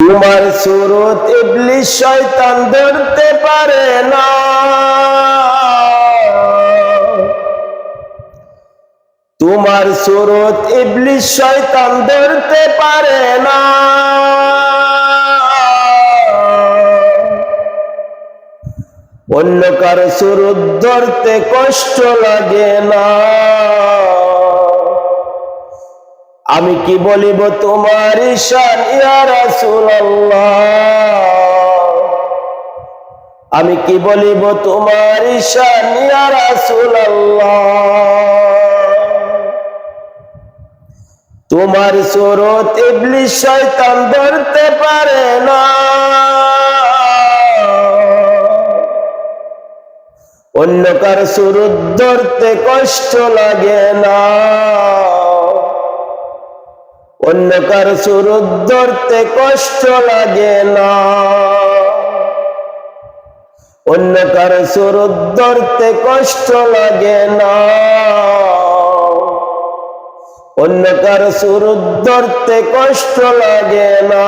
তোমার সুরত ইবলিস শয়তান ধরতে পারে না, তোমার সুরত ইবলিস শয়তান ধরতে পারে না। অন্য কারো সুরত ধরতে কষ্ট লাগে না। আমি কি বলিব তোমার শান ইয়া রাসূলুল্লাহ, আমি কি বলিব তোমার শান ইয়া রাসূলুল্লাহ। তোমার সুরত ইবলিস শয়তান ধরতে পারে না, অন্য কার সুরত ধরতে কষ্ট লাগে না, অন্য কার সুরত ধরতে কষ্ট লাগে না, অন্য কার সুরত ধরতে কষ্ট লাগে না, অন্য কার সুরত ধরতে কষ্ট লাগে না।